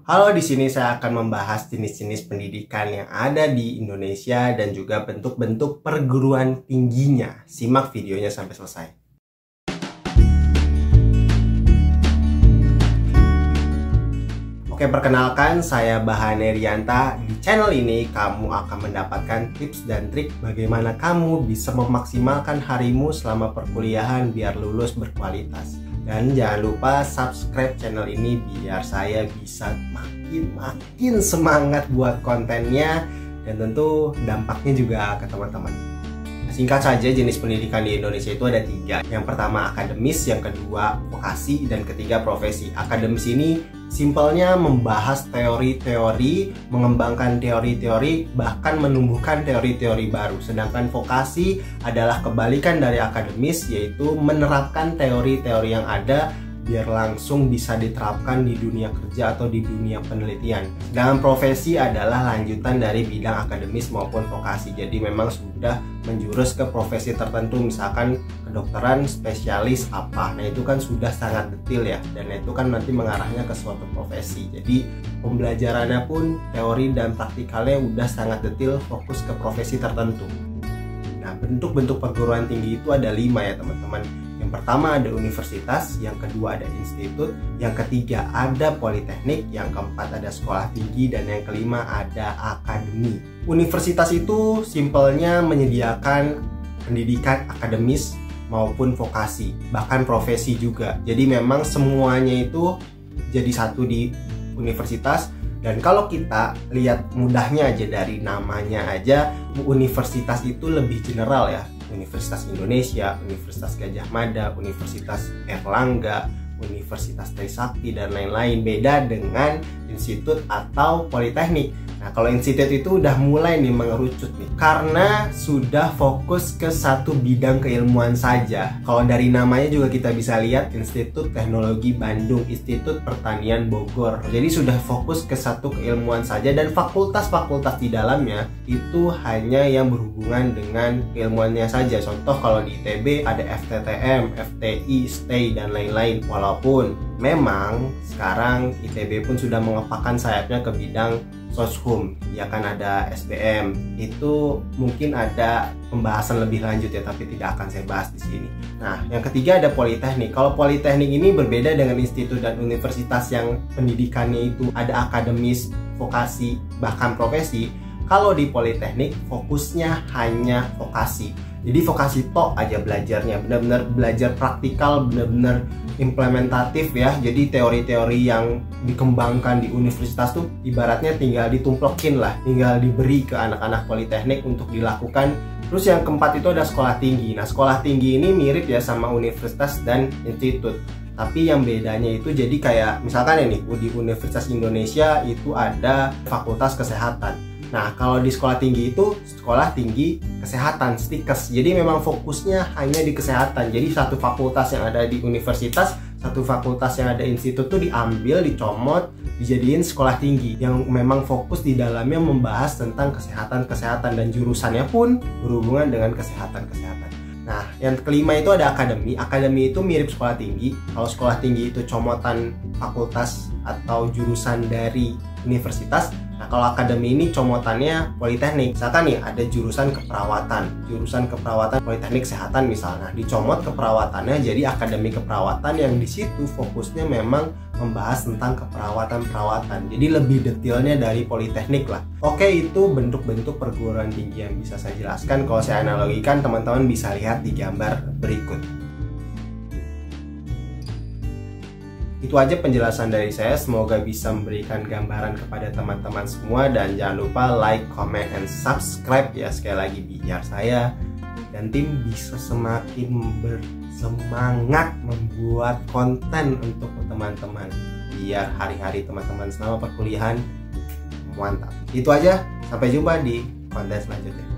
Halo, di sini saya akan membahas jenis-jenis pendidikan yang ada di Indonesia dan juga bentuk-bentuk perguruan tingginya. Simak videonya sampai selesai. Oke, perkenalkan, saya Bahane Rianta. Di channel ini kamu akan mendapatkan tips dan trik bagaimana kamu bisa memaksimalkan harimu selama perkuliahan biar lulus berkualitas. Dan jangan lupa subscribe channel ini biar saya bisa makin semangat buat kontennya dan tentu dampaknya juga ke teman-teman. Singkat saja, jenis pendidikan di Indonesia itu ada 3. Yang pertama akademis, yang kedua vokasi, dan ketiga profesi. Akademis ini simpelnya membahas teori-teori, mengembangkan teori-teori, bahkan menumbuhkan teori-teori baru. Sedangkan vokasi adalah kebalikan dari akademis, yaitu menerapkan teori-teori yang ada biar langsung bisa diterapkan di dunia kerja atau di dunia penelitian. Sedangkan profesi adalah lanjutan dari bidang akademis maupun vokasi. Jadi memang sudah menjurus ke profesi tertentu, misalkan kedokteran, spesialis apa. Nah itu kan sudah sangat detail ya, dan itu kan nanti mengarahnya ke suatu profesi. Jadi pembelajarannya pun teori dan praktikalnya udah sangat detail, fokus ke profesi tertentu. Nah, bentuk-bentuk perguruan tinggi itu ada 5 ya teman-teman. Yang pertama ada universitas, yang kedua ada institut, yang ketiga ada politeknik, yang keempat ada sekolah tinggi, dan yang kelima ada akademi. Universitas itu simpelnya menyediakan pendidikan akademis maupun vokasi, bahkan profesi juga. Jadi memang semuanya itu jadi satu di universitas. Dan kalau kita lihat mudahnya aja dari namanya aja, universitas itu lebih general ya. Universitas Indonesia, Universitas Gadjah Mada, Universitas Airlangga, Universitas Trisakti, dan lain-lain. Beda dengan institut atau politeknik. Nah, kalau institut itu udah mulai nih mengerucut nih, karena sudah fokus ke satu bidang keilmuan saja. Kalau dari namanya juga kita bisa lihat Institut Teknologi Bandung, Institut Pertanian Bogor. Jadi sudah fokus ke satu keilmuan saja, dan fakultas-fakultas di dalamnya itu hanya yang berhubungan dengan keilmuannya saja. Contoh kalau di ITB ada FTTM, FTI, STEI, dan lain-lain. Walaupun memang sekarang ITB pun sudah mengepakkan sayapnya ke bidang Soshum, ya kan ada SBM. Itu mungkin ada pembahasan lebih lanjut ya, tapi tidak akan saya bahas di sini. Nah, yang ketiga ada politeknik. Kalau politeknik ini berbeda dengan institut dan universitas yang pendidikannya itu ada akademis, vokasi, bahkan profesi. Kalau di politeknik fokusnya hanya vokasi. Jadi vokasi tok aja belajarnya, benar-benar belajar praktikal, benar-benar implementatif ya. Jadi teori-teori yang dikembangkan di universitas tuh ibaratnya tinggal ditumplokin lah, tinggal diberi ke anak-anak politeknik untuk dilakukan. Terus yang keempat itu ada sekolah tinggi. Nah, sekolah tinggi ini mirip ya sama universitas dan institut. Tapi yang bedanya itu jadi kayak misalkan ini di Universitas Indonesia itu ada Fakultas Kesehatan. Nah, kalau di sekolah tinggi itu sekolah tinggi kesehatan, STIKES. Jadi memang fokusnya hanya di kesehatan. Jadi satu fakultas yang ada di universitas, satu fakultas yang ada institut itu diambil, dicomot, dijadiin sekolah tinggi yang memang fokus di dalamnya membahas tentang kesehatan-kesehatan, dan jurusannya pun berhubungan dengan kesehatan-kesehatan. Nah, yang kelima itu ada akademi. Akademi itu mirip sekolah tinggi. Kalau sekolah tinggi itu comotan fakultas atau jurusan dari universitas. Nah, kalau akademi ini comotannya politeknik. Misalkan nih ada jurusan keperawatan politeknik kesehatan misalnya. Dicomot keperawatannya jadi akademi keperawatan, yang di situ fokusnya memang membahas tentang keperawatan. Jadi lebih detailnya dari politeknik lah. Oke, itu bentuk-bentuk perguruan tinggi yang bisa saya jelaskan. Kalau saya analogikan, teman-teman bisa lihat di gambar berikut. Itu aja penjelasan dari saya, semoga bisa memberikan gambaran kepada teman-teman semua, dan jangan lupa like, comment, and subscribe ya, sekali lagi biar saya dan tim bisa semakin bersemangat membuat konten untuk teman-teman biar hari-hari teman-teman selama perkuliahan mantap. Itu aja, sampai jumpa di konten selanjutnya.